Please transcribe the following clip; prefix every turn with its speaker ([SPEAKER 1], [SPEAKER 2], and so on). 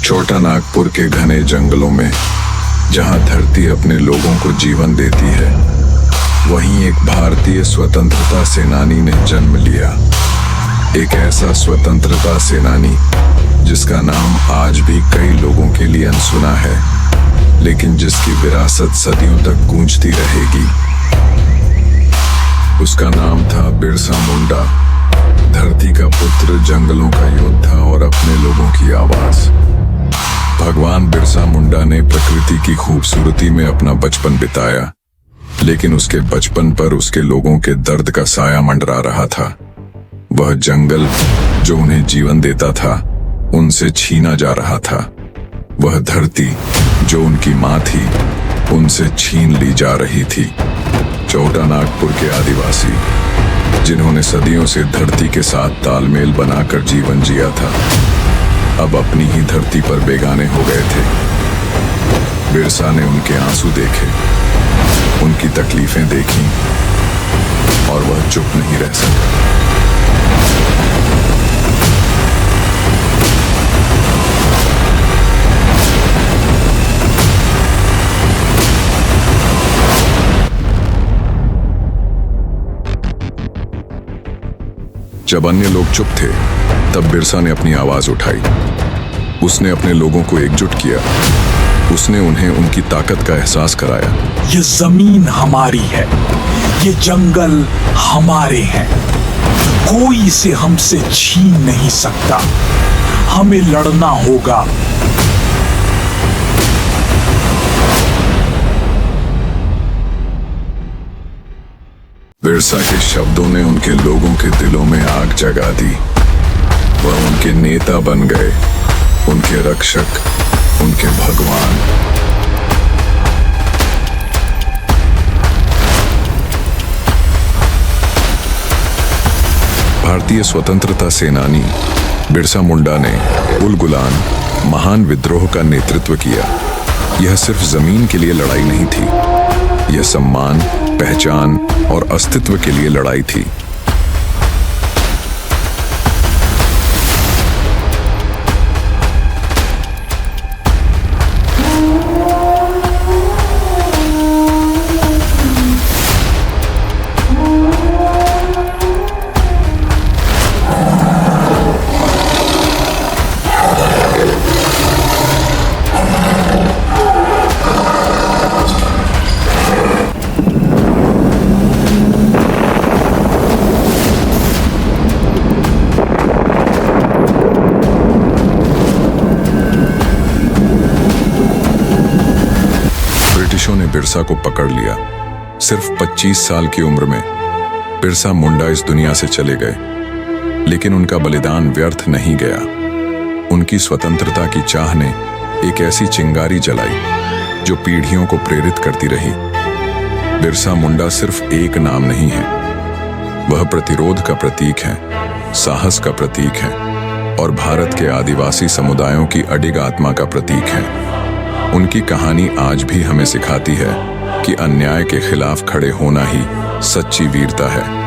[SPEAKER 1] छोटा नागपुर के घने जंगलों में जहां धरती अपने लोगों को जीवन देती है, वहीं एक भारतीय स्वतंत्रता सेनानी ने जन्म लिया। एक ऐसा स्वतंत्रता सेनानी जिसका नाम आज भी कई लोगों के लिए अनसुना है, लेकिन जिसकी विरासत सदियों तक गूंजती रहेगी। उसका नाम था बिरसा मुंडा, धरती का पुत्र, जंगलों का योद्धा और अपने लोगों की आवाज। भगवान बिरसा मुंडा ने प्रकृति की खूबसूरती में अपना बचपन बिताया, लेकिन उसके बचपन पर उसके लोगों के दर्द का साया मंडरा रहा था। वह जंगल जो उन्हें जीवन देता था, उनसे छीना जा रहा था। वह धरती जो उनकी मां थी, उनसे छीन ली जा रही थी। छोटा नागपुर के आदिवासी, जिन्होंने सदियों से धरती के साथ तालमेल बनाकर जीवन जिया था, अब अपनी ही धरती पर बेगाने हो गए थे। बिरसा ने उनके आंसू देखे, उनकी तकलीफें देखी, और वह चुप नहीं रह सका। जब अन्य लोग चुप थे, तब बिरसा ने अपनी आवाज उठाई। उसने अपने लोगों को एकजुट किया। उसने उन्हें उनकी ताकत का एहसास कराया।
[SPEAKER 2] ये जमीन हमारी है, ये जंगल हमारे हैं, कोई इसे हमसे छीन नहीं सकता। हमें लड़ना होगा।
[SPEAKER 1] बिरसा के शब्दों ने उनके लोगों के दिलों में आग जगा दी। वह उनके नेता बन गए, उनके रक्षक, उनके भगवान। भारतीय स्वतंत्रता सेनानी बिरसा मुंडा ने उलगुलान महान विद्रोह का नेतृत्व किया। यह सिर्फ जमीन के लिए लड़ाई नहीं थी, यह सम्मान, पहचान और अस्तित्व के लिए लड़ाई थी। ब्रिटिशों ने बिरसा को पकड़ लिया। सिर्फ 25 साल की उम्र में बिरसा मुंडा इस दुनिया से चले गए, लेकिन उनका बलिदान व्यर्थ नहीं गया। उनकी स्वतंत्रता की चाह ने एक ऐसी चिंगारी जलाई जो पीढ़ियों को प्रेरित करती रही। बिरसा मुंडा सिर्फ एक नाम नहीं है, वह प्रतिरोध का प्रतीक है, साहस का प्रतीक है और भारत के आदिवासी समुदायों की अडिग आत्मा का प्रतीक है। उनकी कहानी आज भी हमें सिखाती है कि अन्याय के खिलाफ खड़े होना ही सच्ची वीरता है।